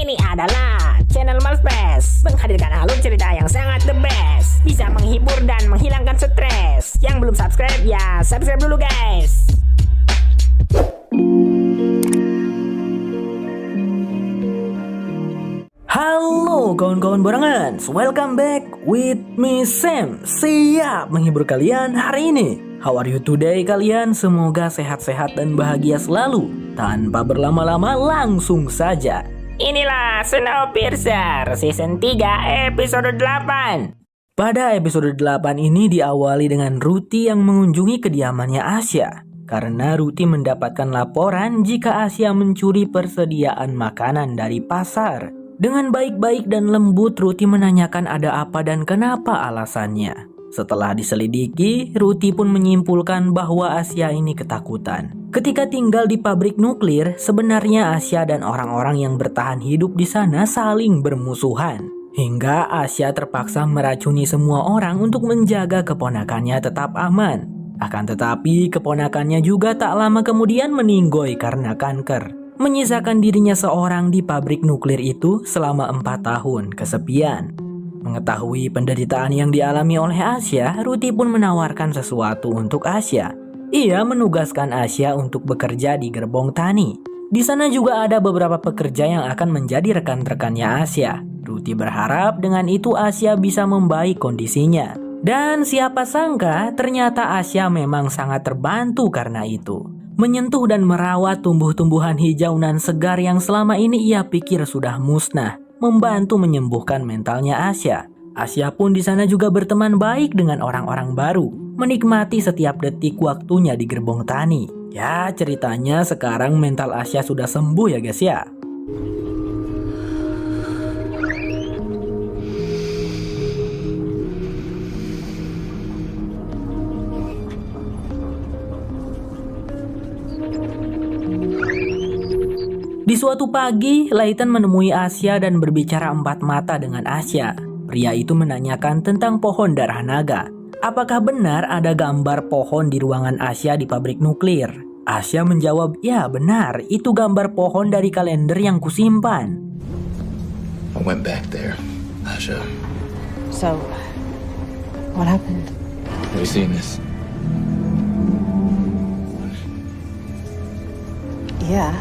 Ini adalah channel Malfresh, menghadirkan alur cerita yang sangat the best, bisa menghibur dan menghilangkan stres. Yang belum subscribe ya subscribe dulu guys. Halo kawan-kawan barengan, welcome back with me Sam. Siap menghibur kalian hari ini. How are you today kalian? Semoga sehat-sehat dan bahagia selalu. Tanpa berlama-lama langsung saja. Inilah Snowpiercer Season 3 episode 8. Pada episode 8 ini diawali dengan Ruti yang mengunjungi kediamannya Asya. Karena Ruti mendapatkan laporan jika Asya mencuri persediaan makanan dari pasar. Dengan baik-baik dan lembut Ruti menanyakan ada apa dan kenapa alasannya. Setelah diselidiki, Ruti pun menyimpulkan bahwa Asya ini ketakutan. Ketika tinggal di pabrik nuklir, sebenarnya Asya dan orang-orang yang bertahan hidup di sana saling bermusuhan. Hingga Asya terpaksa meracuni semua orang untuk menjaga keponakannya tetap aman. Akan tetapi, keponakannya juga tak lama kemudian meninggoy karena kanker. Menyisakan dirinya seorang di pabrik nuklir itu selama 4 tahun kesepian. Mengetahui penderitaan yang dialami oleh Asya, Ruti pun menawarkan sesuatu untuk Asya. Ia menugaskan Asya untuk bekerja di gerbong tani. Di sana juga ada beberapa pekerja yang akan menjadi rekan-rekannya Asya. Ruti berharap dengan itu Asya bisa membaik kondisinya. Dan siapa sangka ternyata Asya memang sangat terbantu karena itu. Menyentuh dan merawat tumbuh-tumbuhan hijau nan segar yang selama ini ia pikir sudah musnah, membantu menyembuhkan mentalnya Asya. Asya pun di sana juga berteman baik dengan orang-orang baru, menikmati setiap detik waktunya di gerbong tani. Ya, ceritanya sekarang mental Asya sudah sembuh ya guys ya. Di suatu pagi, Layton menemui Asya dan berbicara empat mata dengan Asya. Pria itu menanyakan tentang pohon darah naga. Apakah benar ada gambar pohon di ruangan Asya di pabrik nuklir? Asya menjawab, ya benar, itu gambar pohon dari kalender yang kusimpan. I went back there, Asya. So, what happened? Have you seen this? Yeah.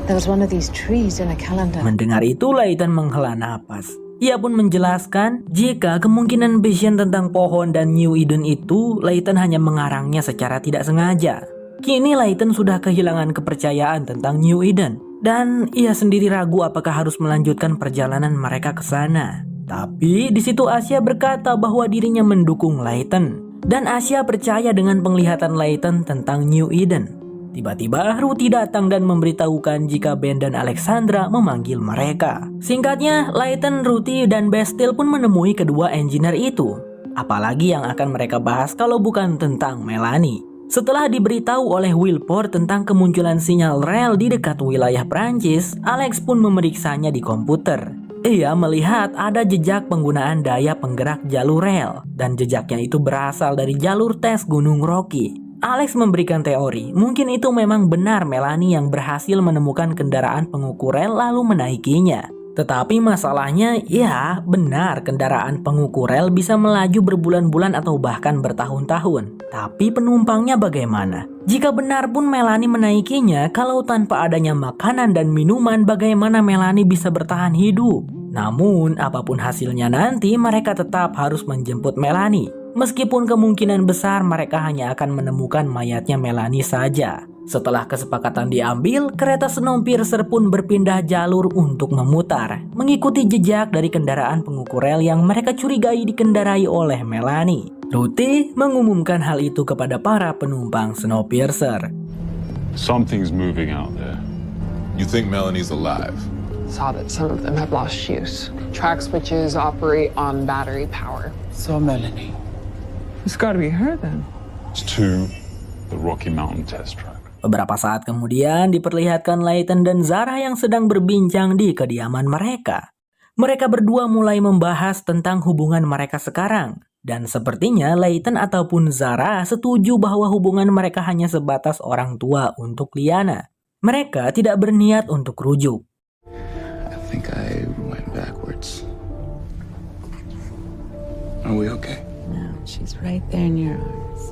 There was one of these trees in a calendar. Mendengar itu, Layton menghela napas. Ia pun menjelaskan jika kemungkinan vision tentang pohon dan New Eden itu Layton hanya mengarangnya secara tidak sengaja. Kini Layton sudah kehilangan kepercayaan tentang New Eden dan ia sendiri ragu apakah harus melanjutkan perjalanan mereka ke sana. Tapi di situ Asya berkata bahwa dirinya mendukung Layton dan Asya percaya dengan penglihatan Layton tentang New Eden. Tiba-tiba Ruti datang dan memberitahukan jika Ben dan Alexandra memanggil mereka. Singkatnya, Layton, Ruti, dan Bastille pun menemui kedua engineer itu. Apalagi yang akan mereka bahas kalau bukan tentang Melanie. Setelah diberitahu oleh Wilford tentang kemunculan sinyal rel di dekat wilayah Prancis, Alex pun memeriksanya di komputer. Ia melihat ada jejak penggunaan daya penggerak jalur rel, dan jejaknya itu berasal dari jalur tes Gunung Rocky. Alex memberikan teori, mungkin itu memang benar Melanie yang berhasil menemukan kendaraan pengukur rel lalu menaikinya. Tetapi masalahnya, ya benar kendaraan pengukur rel bisa melaju berbulan-bulan atau bahkan bertahun-tahun. Tapi penumpangnya bagaimana? Jika benar pun Melanie menaikinya, kalau tanpa adanya makanan dan minuman bagaimana Melanie bisa bertahan hidup? Namun apapun hasilnya nanti mereka tetap harus menjemput Melanie. Meskipun kemungkinan besar mereka hanya akan menemukan mayatnya Melanie saja. Setelah kesepakatan diambil, kereta Snowpiercer pun berpindah jalur untuk memutar, mengikuti jejak dari kendaraan pengukur rel yang mereka curigai dikendarai oleh Melanie. Ruti mengumumkan hal itu kepada para penumpang Snowpiercer. Something's moving out there. You think Melanie's alive? Saw that some of them have lost use. Track switches operate on battery power. So Melanie. It's gotta be her then. It's to the Rocky Mountain test track. Beberapa saat kemudian diperlihatkan Layton dan Zara yang sedang berbincang di kediaman mereka. Mereka berdua mulai membahas tentang hubungan mereka sekarang. Dan sepertinya Layton ataupun Zara setuju bahwa hubungan mereka hanya sebatas orang tua untuk Liana. Mereka tidak berniat untuk rujuk. think I went backwards. Are we okay? No, she's right there in your arms.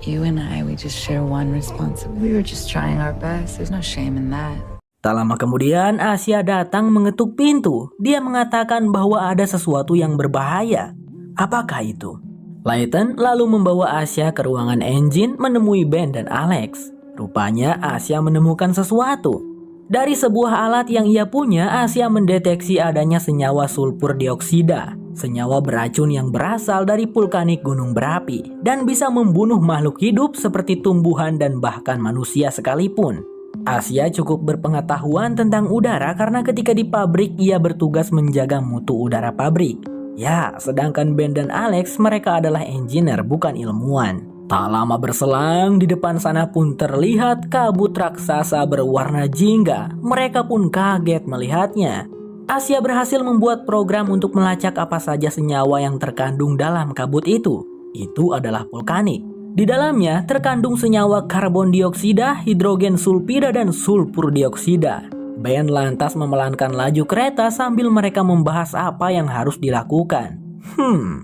You and I, we just share one responsibility. We were just trying our best. There's no shame in that. Tak lama kemudian, Asia datang mengetuk pintu. Dia mengatakan bahwa ada sesuatu yang berbahaya. Apakah itu? Layton lalu membawa Asia ke ruangan engine menemui Ben dan Alex. Rupanya Asia menemukan sesuatu. Dari sebuah alat yang ia punya, Asia mendeteksi adanya senyawa sulfur dioksida, senyawa beracun yang berasal dari vulkanik gunung berapi dan bisa membunuh makhluk hidup seperti tumbuhan dan bahkan manusia sekalipun. Asia cukup berpengetahuan tentang udara karena ketika di pabrik ia bertugas menjaga mutu udara pabrik. Ya, sedangkan Ben dan Alex mereka adalah engineer bukan ilmuwan. Tak lama berselang, di depan sana pun terlihat kabut raksasa berwarna jingga. Mereka pun kaget melihatnya. Asia berhasil membuat program untuk melacak apa saja senyawa yang terkandung dalam kabut itu. Itu adalah vulkanik. Di dalamnya terkandung senyawa karbon dioksida, hidrogen sulfida, dan sulfur dioksida. Ben lantas memelankan laju kereta sambil mereka membahas apa yang harus dilakukan.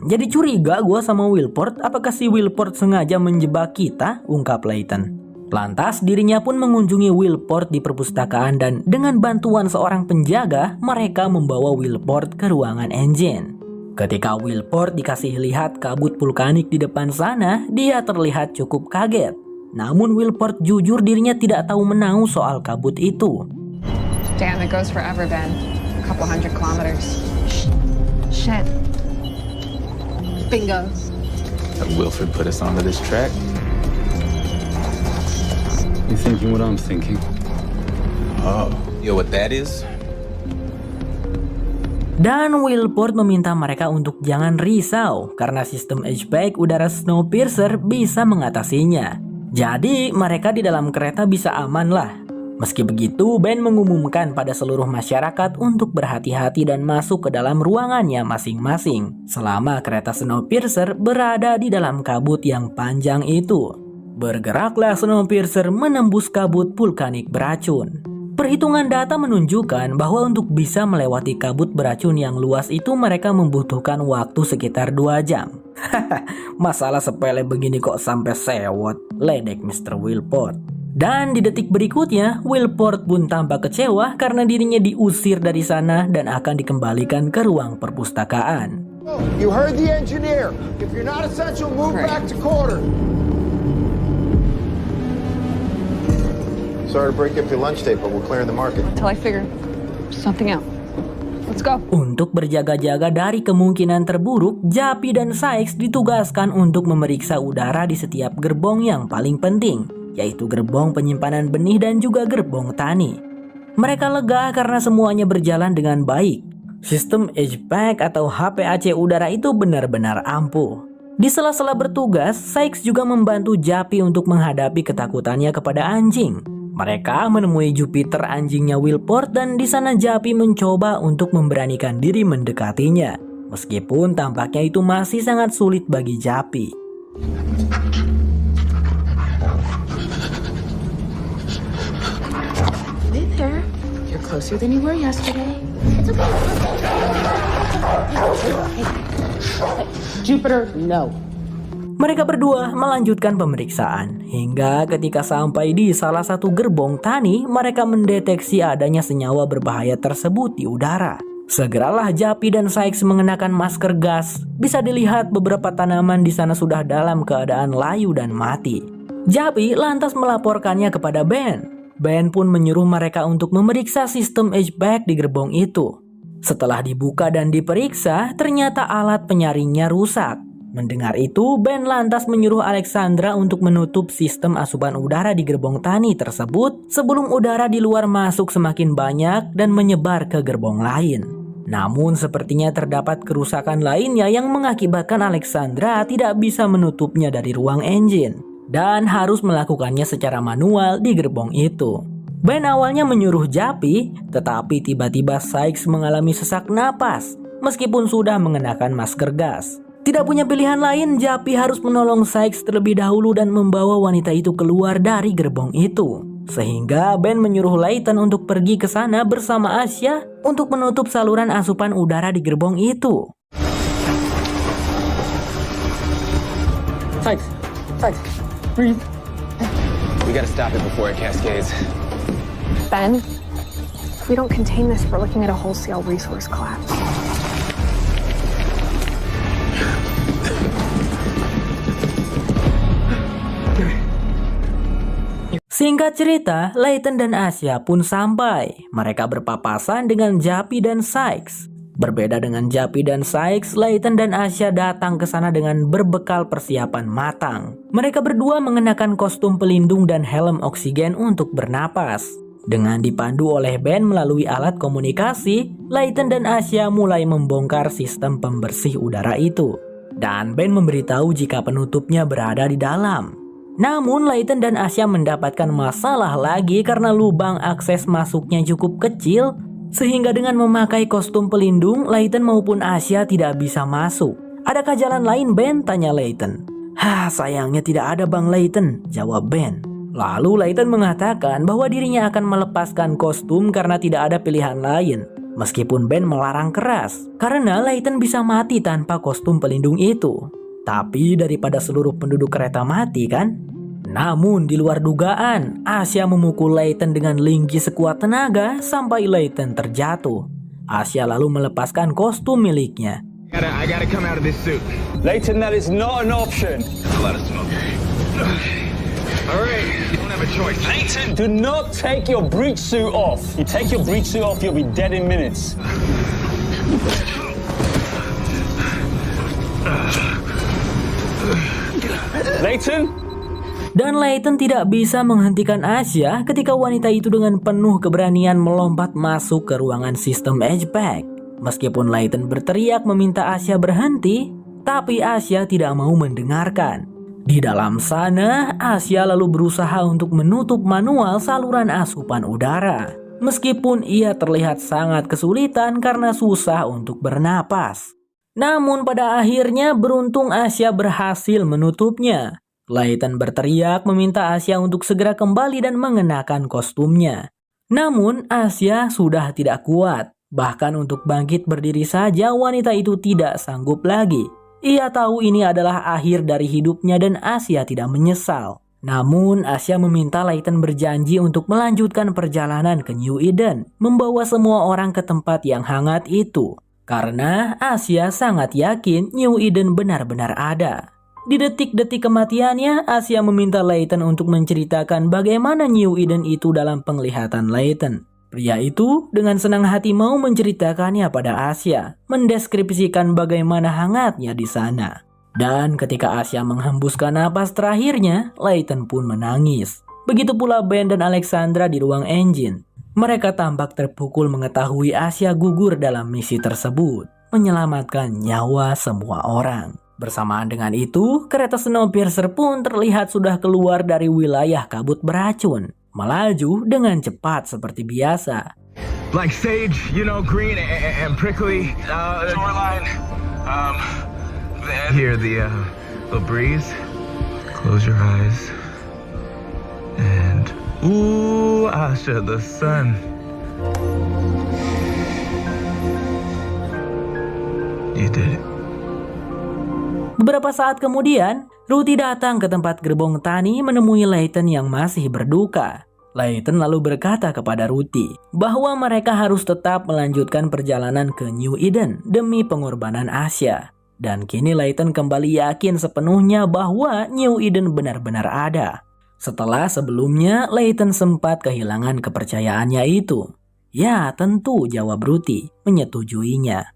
Jadi curiga gue sama Wilport. Apakah si Wilport sengaja menjebak kita? Ungkap Layton. Lantas dirinya pun mengunjungi Wilport di perpustakaan dan dengan bantuan seorang penjaga, mereka membawa Wilport ke ruangan engine. Ketika Wilport dikasih lihat kabut vulkanik di depan sana, dia terlihat cukup kaget. Namun Wilport jujur dirinya tidak tahu menahu soal kabut itu. Damn, it goes forever, Ben. A couple 100 kilometers. Shit. Bingo. That Wilfred put us onto this track. You thinking what I'm thinking? Oh, you know what that is? Dan Wilport meminta mereka untuk jangan risau karena sistem HVAC udara Snowpiercer bisa mengatasinya. Jadi mereka di dalam kereta bisa aman lah. Meski begitu, Ben mengumumkan pada seluruh masyarakat untuk berhati-hati dan masuk ke dalam ruangannya masing-masing selama kereta Snowpiercer berada di dalam kabut yang panjang itu. Bergeraklah Snowpiercer menembus kabut vulkanik beracun. Perhitungan data menunjukkan bahwa untuk bisa melewati kabut beracun yang luas itu mereka membutuhkan waktu sekitar 2 jam. Masalah sepele begini kok sampai sewot, ledek Mr. Wilport. Dan di detik berikutnya, Wilport pun tampak kecewa karena dirinya diusir dari sana dan akan dikembalikan ke ruang perpustakaan. You heard the engineer. If you're not essential, move back to quarter. Sorry to break up your lunch date, but we're clearing the market. Until I figure something out. Let's go. Untuk berjaga-jaga dari kemungkinan terburuk, Japi dan Sykes ditugaskan untuk memeriksa udara di setiap gerbong yang paling penting, yaitu gerbong penyimpanan benih dan juga gerbong tani. Mereka lega karena semuanya berjalan dengan baik. Sistem HVAC atau HPAC udara itu benar-benar ampuh. Di sela-sela bertugas, Sykes juga membantu Japi untuk menghadapi ketakutannya kepada anjing. Mereka menemui Jupiter, anjingnya Wilport, dan di sana Japi mencoba untuk memberanikan diri mendekatinya. Meskipun tampaknya itu masih sangat sulit bagi Japi. Victor, you're closer than you were yesterday. It's okay. Hey. Jupiter, no. Mereka berdua melanjutkan pemeriksaan hingga ketika sampai di salah satu gerbong tani, mereka mendeteksi adanya senyawa berbahaya tersebut di udara. Segeralah Japi dan Sykes mengenakan masker gas. Bisa dilihat beberapa tanaman di sana sudah dalam keadaan layu dan mati. Japi lantas melaporkannya kepada Ben. Ben pun menyuruh mereka untuk memeriksa sistem HVAC di gerbong itu. Setelah dibuka dan diperiksa, ternyata alat penyaringnya rusak. Mendengar itu, Ben lantas menyuruh Alexandra untuk menutup sistem asupan udara di gerbong tani tersebut sebelum udara di luar masuk semakin banyak dan menyebar ke gerbong lain. Namun sepertinya terdapat kerusakan lainnya yang mengakibatkan Alexandra tidak bisa menutupnya dari ruang engine dan harus melakukannya secara manual di gerbong itu. Ben awalnya menyuruh Japi, tetapi tiba-tiba Sykes mengalami sesak napas meskipun sudah mengenakan masker gas. Tidak punya pilihan lain, Japi harus menolong Sykes terlebih dahulu dan membawa wanita itu keluar dari gerbong itu. Sehingga Ben menyuruh Layton untuk pergi ke sana bersama Asya untuk menutup saluran asupan udara di gerbong itu. We gotta stop it before it cascades. Ben, if we don't contain this, we're looking at a wholesale resource collapse. Singkat cerita, Layton dan Asya pun sampai. Mereka berpapasan dengan Jappy dan Sykes. Berbeda dengan Jappy dan Sykes, Layton dan Asya datang ke sana dengan berbekal persiapan matang. Mereka berdua mengenakan kostum pelindung dan helm oksigen untuk bernapas. Dengan dipandu oleh Ben melalui alat komunikasi, Layton dan Asya mulai membongkar sistem pembersih udara itu. Dan Ben memberitahu jika penutupnya berada di dalam. Namun Layton dan Asya mendapatkan masalah lagi karena lubang akses masuknya cukup kecil, sehingga dengan memakai kostum pelindung, Layton maupun Asya tidak bisa masuk. "Adakah jalan lain, Ben?" tanya Layton. Sayangnya tidak ada, Bang Layton," jawab Ben. Lalu Layton mengatakan bahwa dirinya akan melepaskan kostum karena tidak ada pilihan lain. Meskipun Ben melarang keras, karena Layton bisa mati tanpa kostum pelindung itu. Tapi daripada seluruh penduduk kereta mati kan? Namun di luar dugaan, Asya memukul Layton dengan lingki sekuat tenaga sampai Layton terjatuh. Asya lalu melepaskan kostum miliknya. I gotta come out of this suit. Layton, that is not an option. There's a lot of smoke here. Alright, you don't have a choice. Layton, do not take your breach suit off. You take your breach suit off, you'll be dead in minutes. Layton? Dan Layton tidak bisa menghentikan Asya ketika wanita itu dengan penuh keberanian melompat masuk ke ruangan sistem HVAC. Meskipun Layton berteriak meminta Asya berhenti, tapi Asya tidak mau mendengarkan. Di dalam sana, Asya lalu berusaha untuk menutup manual saluran asupan udara. Meskipun ia terlihat sangat kesulitan karena susah untuk bernapas. Namun pada akhirnya beruntung Asya berhasil menutupnya. Layton berteriak meminta Asya untuk segera kembali dan mengenakan kostumnya. Namun Asya sudah tidak kuat. Bahkan untuk bangkit berdiri saja wanita itu tidak sanggup lagi. Ia tahu ini adalah akhir dari hidupnya dan Asya tidak menyesal. Namun Asya meminta Layton berjanji untuk melanjutkan perjalanan ke New Eden, membawa semua orang ke tempat yang hangat itu. Karena Asya sangat yakin New Eden benar-benar ada. Di detik-detik kematiannya, Asya meminta Layton untuk menceritakan bagaimana New Eden itu dalam penglihatan Layton. Pria itu dengan senang hati mau menceritakannya pada Asya, mendeskripsikan bagaimana hangatnya di sana. Dan ketika Asya menghembuskan napas terakhirnya, Layton pun menangis. Begitu pula Ben dan Alexandra di ruang engine. Mereka tampak terpukul mengetahui Asya gugur dalam misi tersebut, menyelamatkan nyawa semua orang. Bersamaan dengan itu, kereta Snowpiercer pun terlihat sudah keluar dari wilayah kabut beracun, melaju dengan cepat seperti biasa. Like sage, you know, green and prickly. Shoreline. Hear the breeze. Close your eyes. And ooh, Asha, the sun. You did it. Beberapa saat kemudian, Ruthie datang ke tempat gerbong tani menemui Layton yang masih berduka. Layton lalu berkata kepada Ruthie bahwa mereka harus tetap melanjutkan perjalanan ke New Eden demi pengorbanan Asya. Dan kini Layton kembali yakin sepenuhnya bahwa New Eden benar-benar ada. Setelah sebelumnya Layton sempat kehilangan kepercayaannya itu. Ya tentu, jawab Ruthie, menyetujuinya.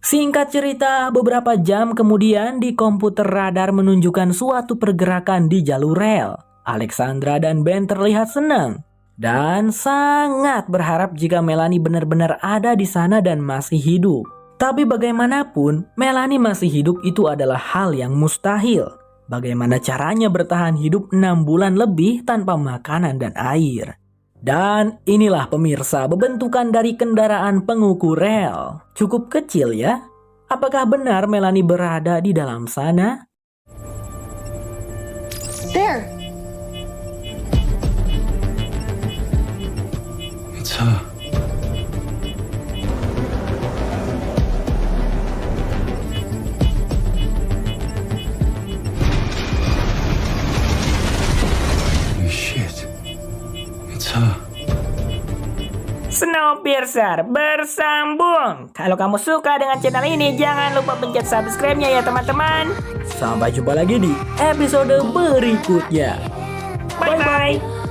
Singkat cerita, beberapa jam kemudian di komputer radar menunjukkan suatu pergerakan di jalur rel. Alexandra dan Ben terlihat senang dan sangat berharap jika Melanie benar-benar ada di sana dan masih hidup. Tapi bagaimanapun, Melanie masih hidup itu adalah hal yang mustahil. Bagaimana caranya bertahan hidup 6 bulan lebih tanpa makanan dan air? Dan inilah pemirsa bentukan dari kendaraan pengukur rel. Cukup kecil ya. Apakah benar Melanie berada di dalam sana? There. It's her. Holy shit. It's her. Snowpiercer bersambung. Kalau kamu suka dengan channel ini, jangan lupa pencet subscribe-nya ya teman-teman. Sampai jumpa lagi di episode berikutnya. Bye-bye.